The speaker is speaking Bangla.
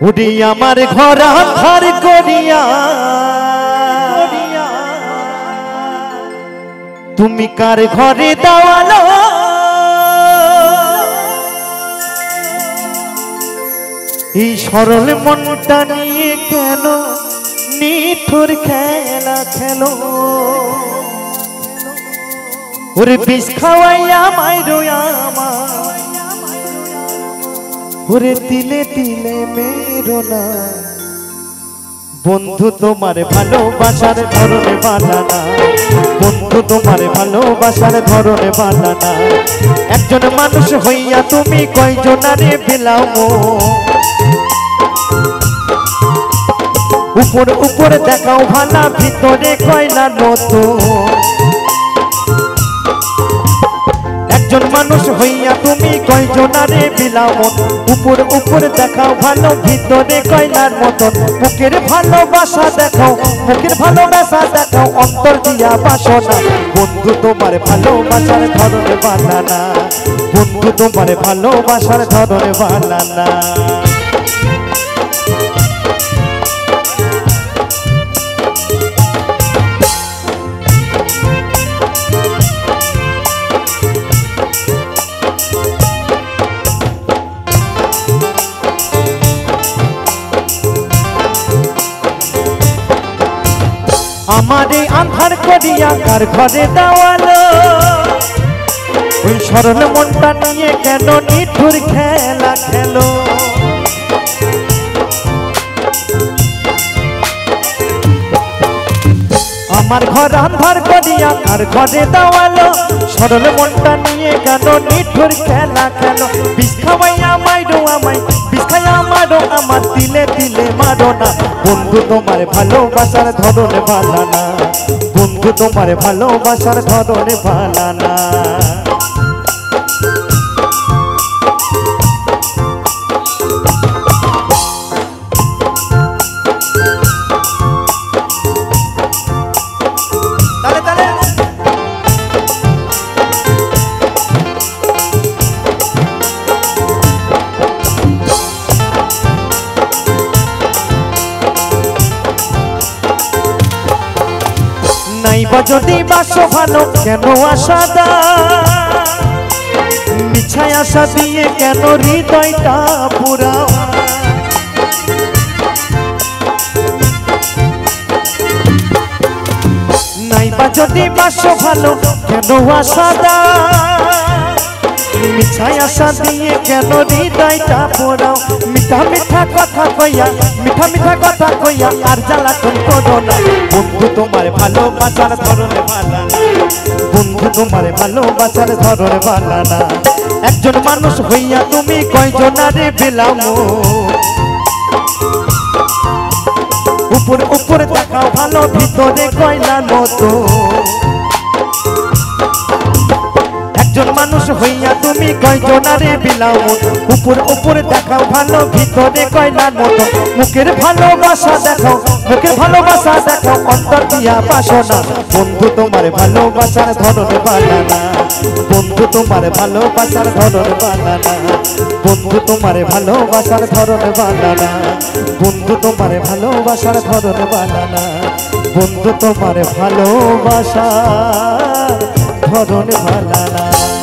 উড়ি আমার ঘর আন্ধার করিয়া তুমি কার ঘরে দাওয়ালো এই সরল মনটা নিয়ে কেন নিঠুর খেলা খেলো ওরে বিষ খাওয়াইয়া মাইরো আমার ওরে তিলে তিলে মেরো না বন্ধু তোমার ভালোবাসার ধরনে বানানা বন্ধু তোমার ভালোবাসার ধরনে বানানা একজন মানুষ হইয়া তুমি কয়জনারে বিলাও উপর উপর দেখাও ভালা ভিতরে কয়লা নতুন একজন মানুষ হইয়া তুমি কয়জনারে বিলাও উপর উপর দেখাও ভালো ভিতরে কয়লার মতন মুখের ভালোবাসা দেখাও মুখের ভালোবাসা দেখাও অন্তর দিয়া বাসনা বন্ধু তোমার ভালোবাসার ধরনে বানানা বন্ধু তোমার ভালোবাসার ধরনে বানানা আমারে আন্ধার করিয়া কার ঘরে দাওয়ালো ওই সরল মনটা নিয়ে কেন নিঠুর খেলা খেলো আমার ঘর আন্ধার করিয়া কার ঘরে দাওয়ালো সরল মনটা নিয়ে কেন নিঠুর খেলা খেলো বিষ খাওয়াইয়া মাইরো আমায় বিষ খাইয়া মারো আমার তিলে তিলে মারো না বন্ধু তোমার ভালোবাসার ধরনে বানানা বন্ধু তোমার ভালোবাসার ধরনে বানানা নাইবা যদি বাসো ভালো কেন আশা দা মিছায় আশা দিয়ে কেন হৃদয়টা পুরাও নাইবা যদি বাসো ভালো কেন আশা দা মিছায় আশা দিয়ে কেন হৃদয়টা পোড়াও মিঠা মিঠা কথা কইয়া মিঠা মিঠা কথা কইয়া আর জ্বালাতন করো না বন্ধু তোমার ভালোবাসার ধরনে বানানা বন্ধু তোমার ভালোবাসার ধরনে বানানা একজন মানুষ হইয়া তুমি কয়জনারে বিলাও উপর উপর দেখাও ভালো ভিতরে কয়লা নতুন একজন মানুষ হইয়া তুমি কয়জনারে বিলাও উপর উপর দেখাও ভালো ভিতরে কয়লার মতো মুখের ভালোবাসা দেখাও মুখের ভালোবাসা দেখাও অন্তর দিয়া বাসনা বন্ধু তোমার ভালোবাসার ধরনে বানানা বন্ধু তোমার ভালোবাসার ধরনে বানানা বন্ধু তোমার ভালোবাসার ধরনে বানানা বন্ধু তোমার ভালোবাসার ধরনে বানানা বন্ধু তোমার ভালোবাসার ধরনে বানানা